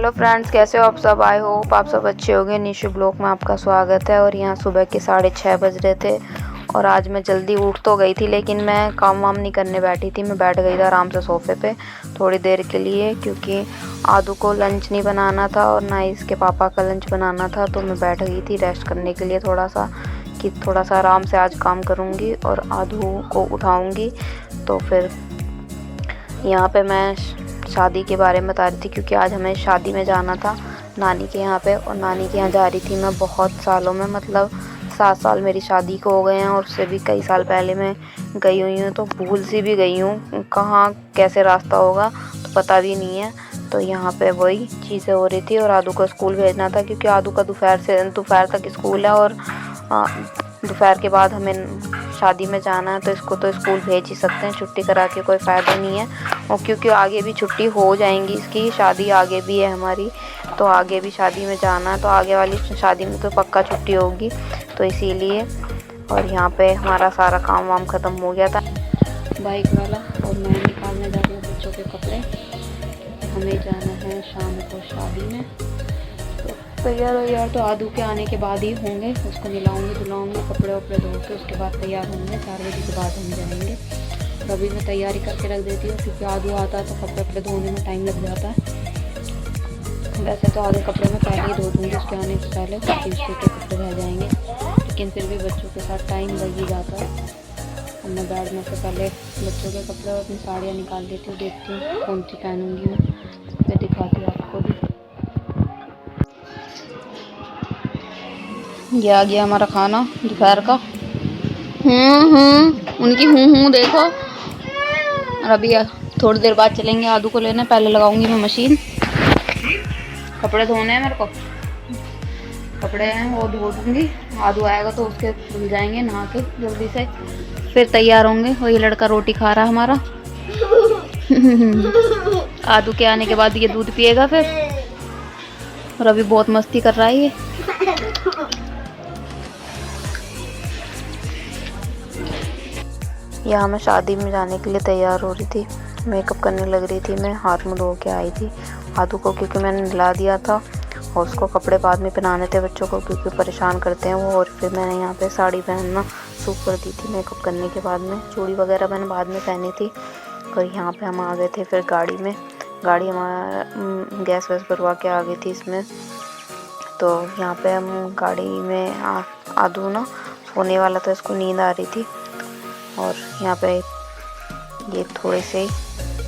Hello friends, कैसे हो आप सब। आई होप आप सब अच्छे होंगे। निशु ब्लॉग में आपका स्वागत है। और यहाँ सुबह के 6:30 बज रहे थे और आज मैं जल्दी उठ तो गई थी, लेकिन मैं काम वाम नहीं करने बैठी थी। मैं बैठ गई थी आराम से सोफे पे थोड़ी देर के लिए, क्योंकि आदू को लंच नहीं बनाना था और ना ही इसके पापा का लंच बनाना था। तो मैं बैठ गई थी रेस्ट करने के लिए थोड़ा सा आराम से आज काम करूँगी और आदू को उठाऊँगी। तो फिर यहाँ पे मैं शादी के बारे में बता रही थी, क्योंकि आज हमें शादी में जाना था नानी के यहाँ पे। और नानी के यहाँ जा रही थी मैं बहुत सालों में, मतलब 7 साल मेरी शादी को हो गए हैं और उससे भी कई साल पहले मैं गई हुई हूँ। तो भूल सी भी गई हूँ कहाँ कैसे रास्ता होगा, तो पता भी नहीं है। तो यहाँ पे वही चीज़ें हो रही थी और आदू को स्कूल भेजना था, क्योंकि आदू का दोपहर तक स्कूल है और दोपहर के बाद हमें शादी में जाना है। तो इसको तो स्कूल भेज ही सकते हैं, छुट्टी करा के कोई फ़ायदा नहीं है। और क्योंकि आगे भी छुट्टी हो जाएंगी, इसकी शादी आगे भी है हमारी, तो आगे भी शादी में जाना है। तो आगे वाली शादी में तो पक्का छुट्टी होगी, तो इसीलिए। और यहाँ पे हमारा सारा काम वाम ख़त्म हो गया था बाइक वाला, और मैं निकालने जा रही हूँ बच्चों के कपड़े। हमें जाना है शाम को शादी में। तो तैयार तो आदू के आने के बाद ही होंगे। उसको नहलाऊंगी धुलाऊंगी, कपड़े वपड़े धो के उसके बाद तैयार होंगे। 4 बजे के बाद हम जाएंगे। तो अभी मैं तैयारी करके रख देती हूँ, क्योंकि आदू आता है तो कपड़े वपड़े धोने में टाइम लग जाता है। वैसे तो आधे कपड़े मैं पहले ही धो दूँगी उसके आने से पहले, क्योंकि उसके कपड़े रह जाएंगे। लेकिन फिर भी बच्चों के साथ टाइम लग ही जाता है। और मैं बैग में से पहले बच्चों के कपड़े और अपनी साड़ियाँ निकाल देती हूँ, देखती हूँ कौन सी पहनूँगी मैं दिखाती हूँ आपको भी। ये आ गया हमारा खाना दोपहर का। उनकी देखो। और अभी थोड़ी देर बाद चलेंगे आदू को लेने। पहले लगाऊंगी मैं मशीन। कपड़े धोने हैं मेरे को, कपड़े हैं वो धो दूँगी। आदू आएगा तो उसके धुल जाएंगे, नहा के जल्दी से फिर तैयार होंगे। और ये लड़का रोटी खा रहा है हमारा। आदू के आने के बाद ये दूध पिएगा फिर। और अभी बहुत मस्ती कर रहा है ये। यहाँ मैं शादी में जाने के लिए तैयार हो रही थी, मेकअप करने लग रही थी। मैं हाथ मुँह धो के आई थी आदू को, क्योंकि मैंने नहला दिया था और उसको कपड़े बाद में पहनाने थे बच्चों को, क्योंकि परेशान करते हैं वो। और फिर मैंने यहाँ पे साड़ी पहनना शुरू कर दी थी मेकअप करने के बाद में। चूड़ी वगैरह मैंने बाद में पहनी थी। और यहाँ पे हम आ गए थे फिर गाड़ी में। गाड़ी हमारा गैस वैस भरवा के आ गई थी इसमें। तो यहाँ पे हम गाड़ी में आदू ना सोने वाला था, इसको नींद आ रही थी। और यहाँ पे ये थोड़े से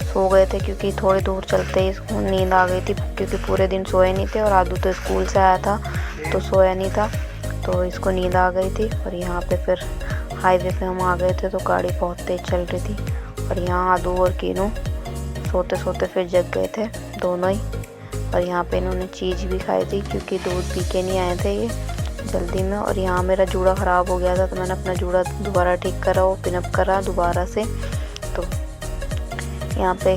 सो गए थे, क्योंकि थोड़ी दूर चलते ही इसको नींद आ गई थी, क्योंकि पूरे दिन सोए नहीं थे। और आदू तो स्कूल से आया था तो सोया नहीं था, तो इसको नींद आ गई थी। और यहाँ पे फिर हाईवे पे हम आ गए थे, तो गाड़ी बहुत तेज़ चल रही थी। और यहाँ आदू और कीनू सोते सोते फिर जग गए थे दोनों ही। और यहाँ पे इन्होंने चीज़ भी खाई थी, क्योंकि दूध पी के नहीं आए थे ये जल्दी में। और यहाँ मेरा जूड़ा ख़राब हो गया था, तो मैंने अपना जूड़ा दोबारा ठीक करा, वो पिनअप करा दोबारा से। तो यहाँ पे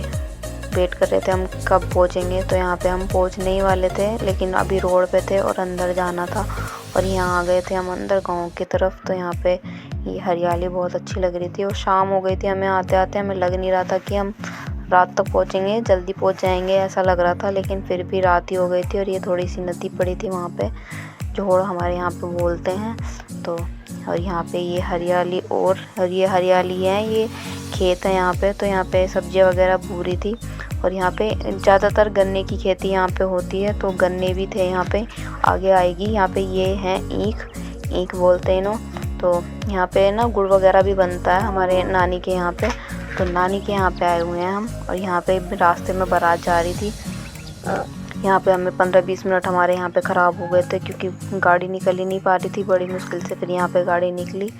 वेट कर रहे थे हम कब पहुँचेंगे। तो यहाँ पे हम पहुँचने ही वाले थे, लेकिन अभी रोड पे थे और अंदर जाना था। और यहाँ आ गए थे हम अंदर गांव की तरफ। तो यहाँ पे ये हरियाली बहुत अच्छी लग रही थी। और शाम हो गई थी हमें आते आते। हमें लग नहीं रहा था कि हम रात तक पहुँचेंगे, जल्दी पहुँच जाएंगे ऐसा लग रहा था, लेकिन फिर भी रात ही हो गई थी। और ये थोड़ी सी नदी पड़ी थी वहाँ पे, जोड़ हमारे यहाँ पे बोलते हैं। तो और यहाँ पे ये हरियाली और ये हरियाली है, ये खेत है यहाँ पे। तो यहाँ पे सब्जियाँ वगैरह बो रही थी। और यहाँ पे ज़्यादातर गन्ने की खेती यहाँ पे होती है, तो गन्ने भी थे यहाँ पे। आगे आएगी यहाँ पे ये है ईख बोलते हैं इन्हों। तो यहाँ पे ना गुड़ वगैरह भी बनता है हमारे नानी के यहाँ पे। तो नानी के यहाँ पे आए हुए हैं हम। और यहाँ पे रास्ते में बारात जा रही थी। यहाँ पे हमें 15-20 मिनट हमारे यहाँ पे ख़राब हो गए थे, क्योंकि गाड़ी निकल ही नहीं पा रही थी बड़ी मुश्किल से। फिर यहाँ पे गाड़ी निकली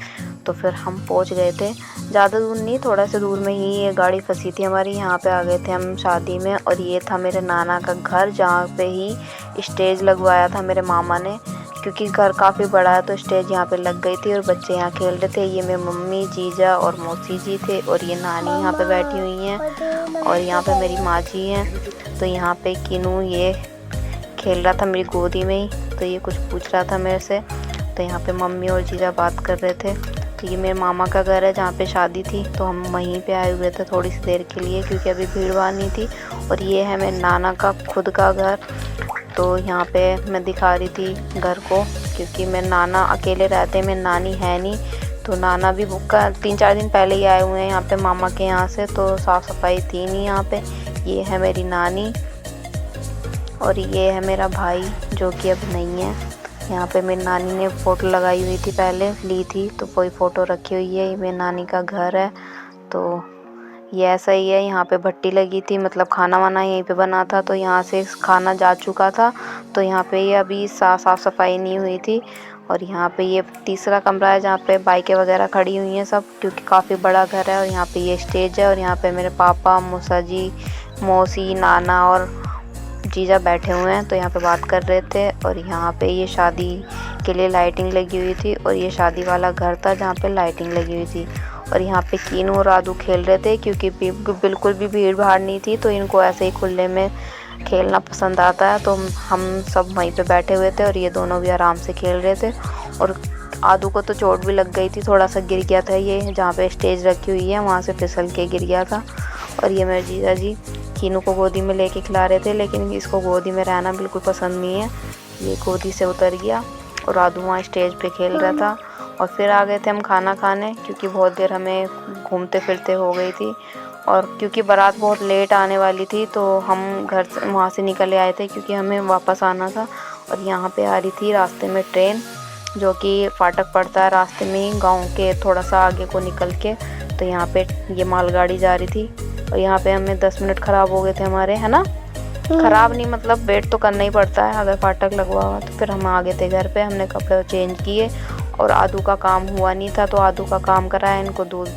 तो फिर हम पहुँच गए थे। ज़्यादा दूर नहीं, थोड़ा सा दूर में ही ये गाड़ी फंसी थी हमारी। यहाँ पे आ गए थे हम शादी में। और ये था मेरे नाना का घर, जहाँ पे ही स्टेज लगवाया था मेरे मामा ने, क्योंकि घर काफ़ी बड़ा है तो स्टेज यहाँ पे लग गई थी। और बच्चे यहाँ खेल रहे थे। ये मेरी मम्मी, जीजा और मौसी जी थे। और ये नानी यहाँ पे बैठी हुई हैं। और यहाँ पे मेरी माँ जी हैं। तो यहाँ पे कीनू ये खेल रहा था मेरी गोदी में ही। तो ये कुछ पूछ रहा था मेरे से। तो यहाँ पे मम्मी और जीजा बात कर रहे थे। तो ये मेरे मामा का घर है जहाँ पे शादी थी, तो हम वहीं पे आए हुए थे थोड़ी सी देर के लिए क्योंकि अभी भीड़ भाड़ नहीं थी। और ये है मेरे नाना का खुद का घर। तो यहाँ पे मैं दिखा रही थी घर को क्योंकि मेरे नाना अकेले रहते हैं, मेरी नानी है नहीं। तो नाना भी का 3-4 दिन पहले ही आए हुए हैं यहाँ पे मामा के यहाँ से, तो साफ़ सफाई थी नहीं यहाँ पे। ये है मेरी नानी और ये है मेरा भाई जो कि अब नहीं है। यहाँ पे मेरी नानी ने फ़ोटो लगाई हुई थी, पहले ली थी, तो वही फ़ोटो रखी हुई है। ये मेरी नानी का घर है। तो ये ऐसा ही है, यहाँ पे भट्टी लगी थी, मतलब खाना वाना यहीं पे बना था, तो यहाँ से खाना जा चुका था। तो यहाँ पे ये अभी साफ़ सफाई नहीं हुई थी। और यहाँ पे ये तीसरा कमरा है जहाँ पे बाइकें वगैरह खड़ी हुई हैं सब, क्योंकि काफ़ी बड़ा घर है। और यहाँ पे ये स्टेज है और यहाँ पे मेरे पापा, मौसा जी, मौसी, नाना और जीजा बैठे हुए हैं, तो यहाँ पे बात कर रहे थे। और यहाँ पे ये शादी के लिए लाइटिंग लगी हुई थी और ये शादी वाला घर था जहाँ पे लाइटिंग लगी हुई थी। और यहाँ पे कीनू और राधू खेल रहे थे क्योंकि बिल्कुल भी भीड़ भाड़ नहीं थी, तो इनको ऐसे ही खुले में खेलना पसंद आता है। तो हम सब वहीं पे बैठे हुए थे और ये दोनों भी आराम से खेल रहे थे। और आदू को तो चोट भी लग गई थी, थोड़ा सा गिर गया था, ये जहाँ पे स्टेज रखी हुई है वहाँ से फिसल के गिर गया था। और ये मेरे जीजा जी कीनू को गोदी में लेके खिला रहे थे, लेकिन इसको गोदी में रहना बिल्कुल पसंद नहीं है। ये गोदी से उतर गया और आदू वहाँ स्टेज पे खेल रहा था। और फिर आ गए थे हम खाना खाने क्योंकि बहुत देर हमें घूमते फिरते हो गई थी। और क्योंकि बारात बहुत लेट आने वाली थी तो हम घर से वहाँ से निकले आए थे क्योंकि हमें वापस आना था। और यहाँ पे आ रही थी रास्ते में ट्रेन, जो कि फाटक पड़ता है रास्ते में ही, गाँव के थोड़ा सा आगे को निकल के। तो यहाँ पे ये मालगाड़ी जा रही थी और यहाँ पे हमें 10 मिनट ख़राब हो गए थे हमारे, है ना। ख़राब नहीं मतलब वेट तो करना ही पड़ता है अगर फाटक लगवा हुआ। तो फिर हम आ गए थे घर पे, हमने कपड़े चेंज किए और आदू का काम हुआ नहीं था तो आदू का काम कराया, इनको दूध